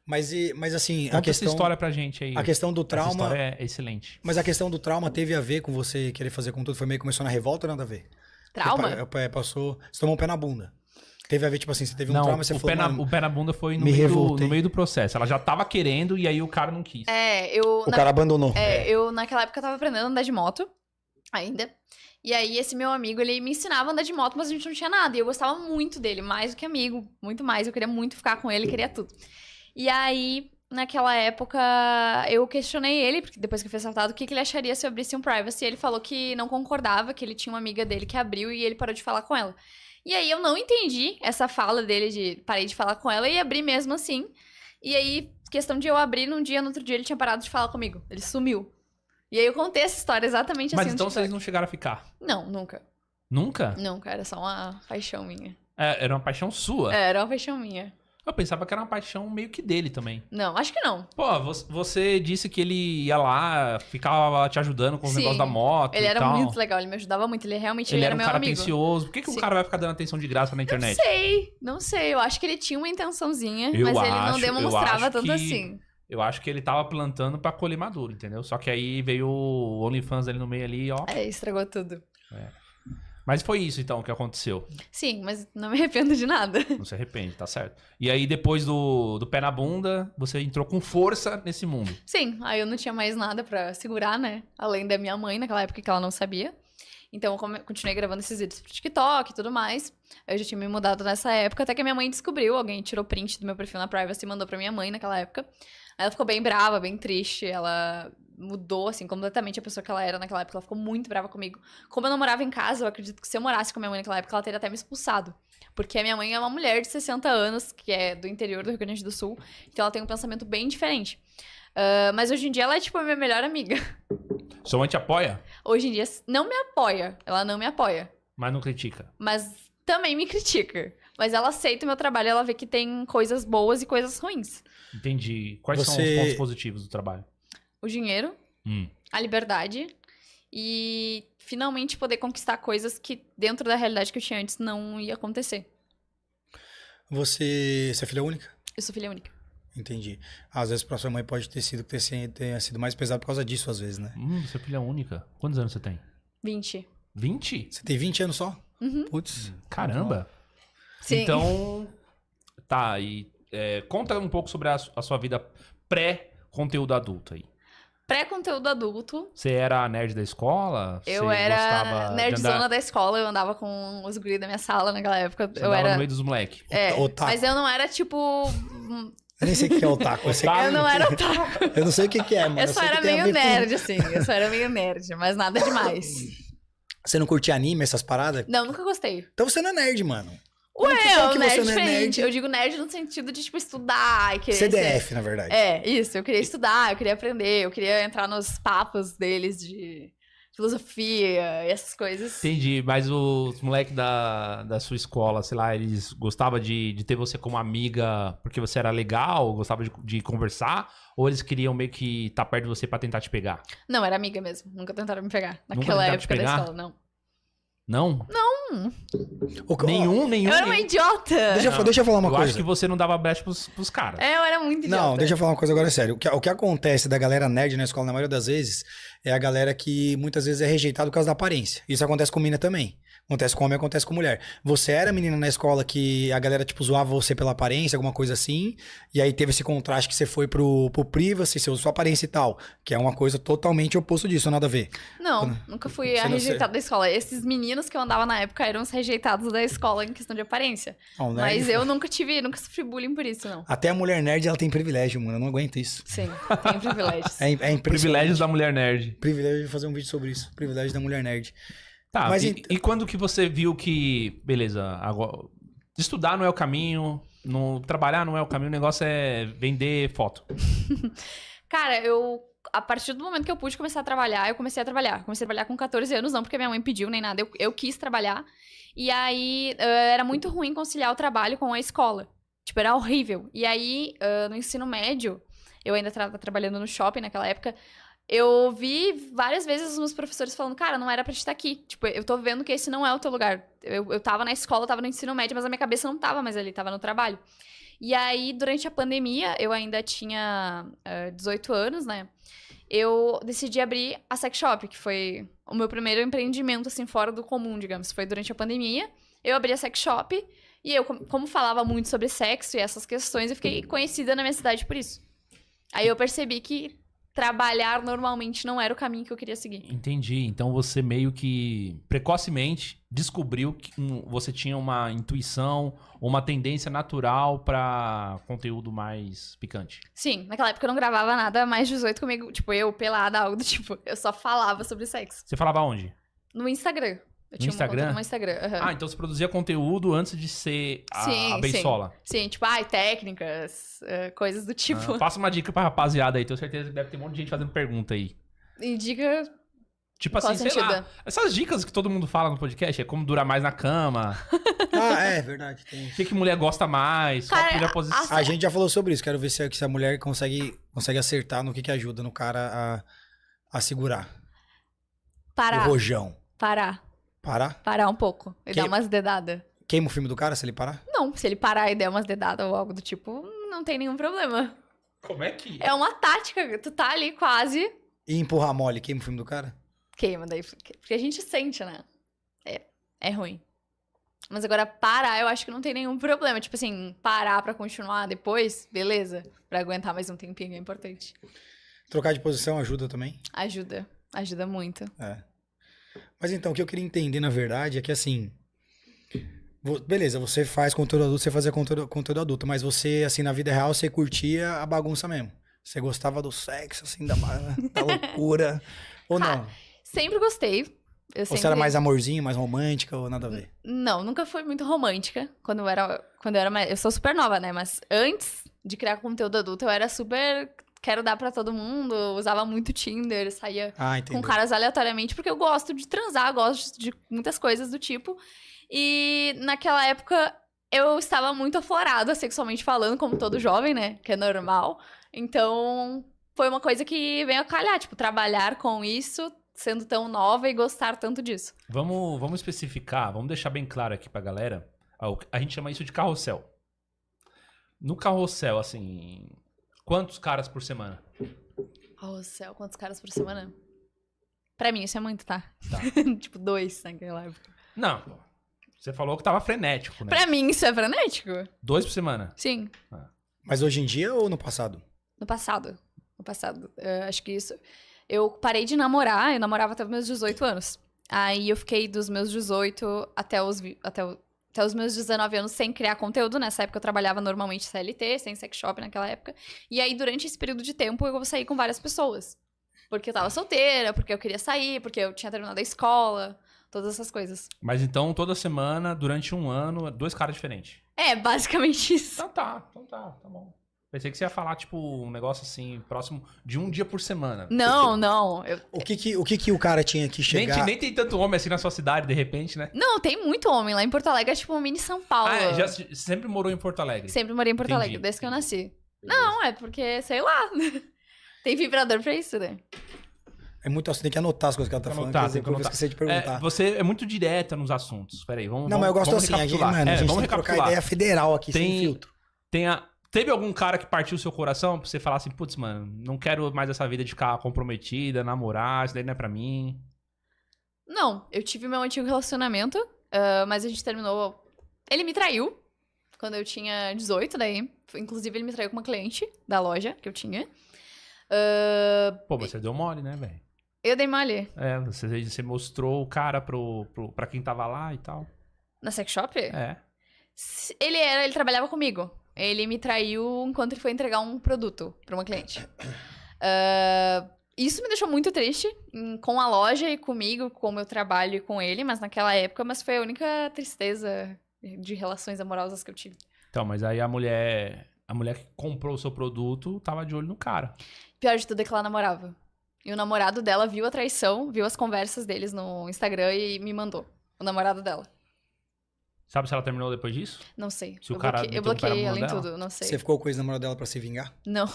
Mas assim, Conta essa história pra gente aí. a questão do Essa trauma... história é excelente. Mas a questão do trauma teve a ver com você querer fazer com tudo? Foi meio que começou na revolta ou nada a ver? Trauma? Você passou... Você tomou um pé na bunda. Teve a ver, tipo assim, você teve um Não, trauma e você falou, mano... o pé na bunda foi no me revoltei. meio do processo. Ela já tava querendo e aí o cara não quis. O cara abandonou. Eu naquela época eu tava aprendendo a andar de moto, ainda. E aí esse meu amigo, ele me ensinava a andar de moto, mas a gente não tinha nada. E eu gostava muito dele, mais do que amigo, muito mais. Eu queria muito ficar com ele, queria tudo. E aí, naquela época, eu questionei ele, porque depois que eu fiz assaltado, o que ele acharia se eu abrisse um privacy. E ele falou que não concordava, que ele tinha uma amiga dele que abriu e ele parou de falar com ela. E aí eu não entendi essa fala dele de parei de falar com ela e abri mesmo assim. E aí, questão de eu abrir num dia, no outro dia ele tinha parado de falar comigo. Ele sumiu. E aí eu contei essa história exatamente Mas assim. então vocês não chegaram a ficar? Não, nunca. Nunca? Nunca, era só uma paixão minha. Era uma paixão sua? Era uma paixão minha. Eu pensava que era uma paixão meio que dele também. Não, acho que não. Pô, você disse que ele ia lá, ficava te ajudando com os Sim. negócios da moto Ele e era tal. muito legal, ele me ajudava muito. Ele realmente Ele era um meu cara amigo. atencioso. Por que um Sim. cara vai ficar dando atenção de graça na internet? Não sei. Eu acho que ele tinha uma intençãozinha, Eu mas ele não acho demonstrava tanto que- assim. Eu acho que ele tava plantando pra colher maduro, entendeu? Só que aí veio o OnlyFans ali no meio ali, ó. Estragou tudo. Mas foi isso então que aconteceu. Sim, mas não me arrependo de nada. Não se arrepende, tá certo. E aí depois do pé na bunda, você entrou com força nesse mundo. Sim, aí eu não tinha mais nada pra segurar, né? Além da minha mãe, naquela época que ela não sabia. Então eu continuei gravando esses vídeos pro TikTok e tudo mais. Eu já tinha me mudado nessa época, até que a minha mãe descobriu. Alguém tirou print do meu perfil na Privacy e mandou pra minha mãe naquela época. Aí ela ficou bem brava, bem triste. Ela mudou, assim, completamente a pessoa que ela era naquela época. Ela ficou muito brava comigo. Como eu não morava em casa, eu acredito que se eu morasse com a minha mãe naquela época, ela teria até me expulsado. Porque a minha mãe é uma mulher de 60 anos, que é do interior do Rio Grande do Sul. Então ela tem um pensamento bem diferente. Mas hoje em dia ela é, tipo, a minha melhor amiga. Sua mãe te apoia, Hoje em dia não me apoia. Ela não me apoia. mas não critica. Mas também me critica. Mas ela aceita o meu trabalho, ela vê que tem coisas boas e coisas ruins. Entendi. Quais são os Você- pontos positivos do trabalho? O dinheiro, a liberdade e finalmente poder conquistar coisas que dentro da realidade que eu tinha antes não ia acontecer. Você é filha única? Eu sou filha única. Entendi. Às vezes pra sua mãe pode ter sido tenha sido mais pesado por causa disso, às vezes, né? Você é filha única. Quantos anos você tem? 20. 20? Você tem 20 anos só? Uhum. Putz. Caramba. Sim. Então, tá. E conta um pouco sobre a sua vida pré-conteúdo adulto aí. Pré-conteúdo adulto, Você era a nerd da escola? eu Você era gostava de nerdzona andar, da escola, eu andava com os guris da minha sala naquela época. você Eu andava era. no meio dos moleques. Otaku. Mas eu não era tipo. Eu nem sei o que é otaku. Eu, sei Otaku. Eu não era otaku. eu não sei o que é, mano. Eu só sei que era tem a meio ver com- nerd, assim. Eu só era meio nerd, mas nada demais. Você não curte anime, essas paradas? Não, nunca gostei. Então você não é nerd, mano. Como Ué, que o você nerd não é diferente. nerd? Eu digo nerd no sentido de, tipo, estudar e querer ser- CDF, na verdade. Isso. Eu queria estudar, eu queria aprender, eu queria entrar nos papos deles de filosofia e essas coisas. Entendi, mas os moleques da sua escola, sei lá, eles gostavam de ter você como amiga porque você era legal, gostava de conversar? Ou eles queriam meio que estar perto de você pra tentar te pegar? Não, era amiga mesmo. Nunca tentaram me pegar. Nunca Naquela tentaram te época da pegar? escola, não. Não? Ó, Nenhum. Eu era uma idiota. Deixa eu falar uma eu coisa. acho que você não dava brecha pros caras. Eu era muito idiota. Não, deixa eu falar uma coisa agora sério. O que acontece da galera nerd na escola, na maioria das vezes, é a galera que muitas vezes é rejeitada por causa da aparência. Isso acontece com menina também. Acontece com homem, acontece com mulher. Você era menina na escola que a galera, tipo, zoava você pela aparência, alguma coisa assim, e aí teve esse contraste que você foi pro privacy, você usou sua aparência e tal, que é uma coisa totalmente oposto disso, nada a ver. Não, nunca fui Você a não- rejeitada da escola. Esses meninos que eu andava na época eram os rejeitados da escola em questão de aparência. Não, nerd Mas foi- eu nunca sofri bullying por isso, não. Até a mulher nerd, ela tem privilégio, mano. Eu não aguento isso. Sim, tenho privilégios. É impressionante. Privilégios da mulher nerd. Privilégio de fazer um vídeo sobre isso. Privilégio da mulher nerd. Tá, Mas e quando que você viu que, beleza, agora, estudar não é o caminho, trabalhar não é o caminho, o negócio é vender foto. Cara, a partir do momento que eu pude começar a trabalhar, eu comecei a trabalhar. Comecei a trabalhar com 14 anos, não porque minha mãe pediu nem nada, eu quis trabalhar. E aí, era muito ruim conciliar o trabalho com a escola. Tipo, era horrível. E aí, no ensino médio, eu ainda tava trabalhando no shopping naquela época, eu vi várias vezes os meus professores falando, cara, não era pra te estar aqui. Tipo, eu tô vendo que esse não é o teu lugar. Eu tava na escola, tava no ensino médio, mas a minha cabeça não tava mais ali, tava no trabalho. E aí, durante a pandemia, eu ainda tinha 18 anos, né? Eu decidi abrir a sex shop, que foi o meu primeiro empreendimento, assim, fora do comum, digamos. Foi durante a pandemia. Eu abri a sex shop e eu, como falava muito sobre sexo e essas questões, eu fiquei conhecida na minha cidade por isso. Aí eu percebi que trabalhar normalmente não era o caminho que eu queria seguir. Entendi. Então você meio que precocemente descobriu que você tinha uma intuição, uma tendência natural pra conteúdo mais picante. Sim, naquela época eu não gravava nada mais 18 comigo, tipo, eu pelada, algo do tipo. Eu só falava sobre sexo. Você falava onde? No Instagram. Eu tinha Instagram? uma conta no Instagram. Aham. Ah, então você produzia conteúdo antes de ser a beisola. Sim, tipo, técnicas, coisas do tipo. Ah, passa uma dica pra rapaziada aí. Tenho certeza que deve ter um monte de gente fazendo pergunta aí. E dica. Tipo Qual assim, sei sentido? lá. Essas dicas que todo mundo fala no podcast é como durar mais na cama. É verdade. Tem. O que mulher gosta mais. Qual Cara, a posição. A gente já falou sobre isso. Quero ver se a mulher consegue acertar no que ajuda no cara a segurar. Parar. O rojão. Parar. Parar? Parar um pouco. E dar umas dedadas. Queima o filme do cara se ele parar? Não, se ele parar e der umas dedadas ou algo do tipo, não tem nenhum problema. Como é que... É uma tática. Tu tá ali quase. E empurrar mole, queima o filme do cara? Queima daí. Porque a gente sente, né? É ruim. Mas agora parar, eu acho que não tem nenhum problema. Tipo assim, parar pra continuar depois, beleza. Pra aguentar mais um tempinho é importante. Trocar de posição ajuda também? Ajuda. Ajuda muito. É. Mas então, o que eu queria entender, na verdade, é que assim... Beleza, você faz conteúdo adulto, você fazia conteúdo adulto, mas você, assim, na vida real, você curtia a bagunça mesmo. Você gostava do sexo, assim, da loucura. Ou não? Sempre gostei. Ou você era mais amorzinho, mais romântica, ou nada a ver? Não, nunca fui muito romântica quando eu era mais... Eu sou super nova, né? Mas antes de criar conteúdo adulto, eu era super... Quero dar pra todo mundo, usava muito Tinder, saía com caras aleatoriamente, porque eu gosto de transar, gosto de muitas coisas do tipo. E naquela época, eu estava muito aflorada, sexualmente falando, como todo jovem, né? Que é normal. Então, foi uma coisa que veio a calhar, tipo, trabalhar com isso... sendo tão nova e gostar tanto disso. Vamos especificar, vamos deixar bem claro aqui pra galera. A gente chama isso de carrossel. No carrossel, assim, quantos caras por semana? Oh, céu, quantos caras por semana? Pra mim, isso é muito, tá? Tipo, 2 naquela época. Não, pô. Você falou que tava frenético, né? Pra mim, isso é frenético? 2 por semana? Sim. Mas hoje em dia ou no passado? No passado. Acho que isso... Eu parei de namorar, eu namorava até os meus 18 anos. Aí eu fiquei dos meus 18 até os meus 19 anos sem criar conteúdo. Nessa época eu trabalhava normalmente CLT, sem sex shop naquela época. E aí durante esse período de tempo eu saí com várias pessoas. Porque eu tava solteira, porque eu queria sair, porque eu tinha terminado a escola, todas essas coisas. Mas então toda semana, durante um ano, 2 caras diferentes. É, basicamente isso. Então tá bom. Pensei que você ia falar, tipo, um negócio assim, próximo de um dia por semana. Não. O que o cara tinha que chegar... Nem tem tanto homem assim na sua cidade, de repente, né? Não, tem muito homem. Lá em Porto Alegre é tipo um mini São Paulo. Já sempre morou em Porto Alegre? Sempre morei em Porto Alegre, desde que eu nasci. Não, é porque, sei lá. Tem vibrador pra isso, né? É muito assim, tem que anotar as coisas que ela tá falando, quer dizer, eu vou esquecer de perguntar. Você é muito direta nos assuntos. Peraí, vamos Não, mas eu gosto assim, a gente vamos tem que trocar ideia federal aqui, sem filtro. Teve algum cara que partiu o seu coração pra você falar assim, putz, mano, não quero mais essa vida de ficar comprometida, namorar, isso daí não é pra mim? Não, eu tive meu antigo relacionamento, mas a gente terminou... Ele me traiu quando eu tinha 18, daí. Inclusive, ele me traiu com uma cliente da loja que eu tinha. Pô, mas você deu mole, né, velho? Eu dei mole. Você mostrou o cara pra quem tava lá e tal. Na sex shop? É. Ele trabalhava comigo. Ele me traiu enquanto ele foi entregar um produto pra uma cliente. Isso me deixou muito triste com a loja e comigo, com o meu trabalho e com ele, mas naquela época, mas foi a única tristeza de relações amorosas que eu tive. Então, mas aí a mulher que comprou o seu produto tava de olho no cara. Pior de tudo é que ela namorava. E o namorado dela viu a traição, viu as conversas deles no Instagram e me mandou. O namorado dela. Sabe se ela terminou depois disso? Não sei. Se o cara eu bloqueei ela em tudo, não sei. Você ficou com o ex-namorado dela pra se vingar? Não.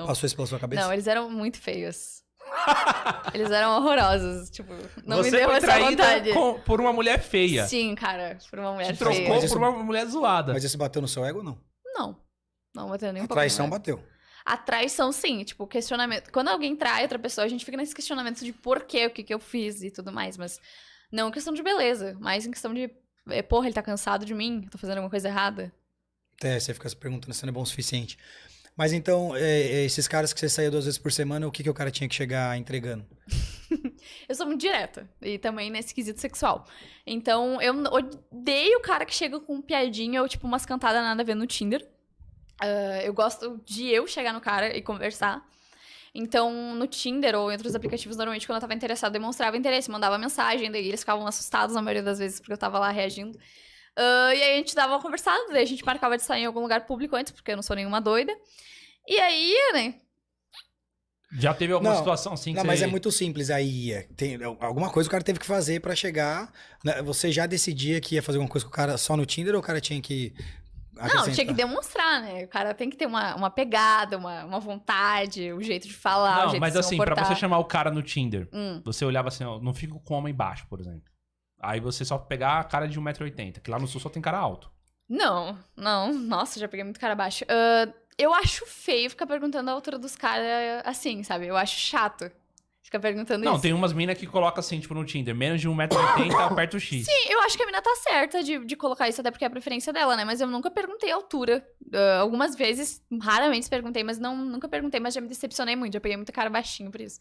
Passou isso pela sua cabeça? Não, eles eram muito feios. Eles eram horrorosos, tipo, não Você me deu foi essa traída vontade. por uma mulher feia. Sim, cara, por uma mulher Te trocou feia. por uma mulher zoada. Mas isso bateu no seu ego ou não? Não. Não bateu nem um A pouco. traição Não é. bateu. A traição, sim. Tipo, questionamento. Quando alguém trai outra pessoa, a gente fica nesse questionamento de porquê, o que que eu fiz e tudo mais. Mas não em questão de beleza, mas em questão de... Porra, ele tá cansado de mim? Tô fazendo alguma coisa errada? É, você fica se perguntando se não é bom o suficiente. Mas então, esses caras que você saía 2 vezes por semana, o que o cara tinha que chegar entregando? Eu sou muito direta. E também nesse quesito sexual. Então, eu odeio o cara que chega com piadinha ou, tipo, umas cantadas nada a ver no Tinder. Eu gosto de eu chegar no cara e conversar. Então, no Tinder ou em outros aplicativos, normalmente, quando eu tava interessada, eu demonstrava interesse, mandava mensagem, daí eles ficavam assustados na maioria das vezes, porque eu tava lá reagindo. E aí a gente dava uma conversada, daí a gente marcava de sair em algum lugar público antes, porque eu não sou nenhuma doida. E aí, né? Já teve alguma Não, situação assim que Não, você... mas é muito simples aí. Tem alguma coisa o cara teve que fazer pra chegar. Né? Você já decidia que ia fazer alguma coisa com o cara só no Tinder ou o cara tinha que Não, acrescentar? tinha que demonstrar, né? O cara tem que ter uma pegada, uma vontade, um jeito de falar, um Não, jeito mas de se assim, pra comportar. você chamar o cara no Tinder, Hum. você olhava assim, ó, não fica com homem baixo, por exemplo. Aí você só pegar a cara de 1,80 m, que lá no sul só tem cara alto. Não. Nossa, já peguei muito cara baixo. Eu acho feio ficar perguntando a altura dos caras assim, sabe? Eu acho chato ficar perguntando Não, isso. tem umas minas que colocam assim, tipo, no Tinder, menos de 1,80 m, aperta o X. Sim, eu acho que a mina tá certa de colocar isso, até porque é a preferência dela, né? Mas eu nunca perguntei a altura. Algumas vezes, raramente perguntei, mas nunca perguntei, mas já me decepcionei muito. Já peguei muito cara baixinho por isso.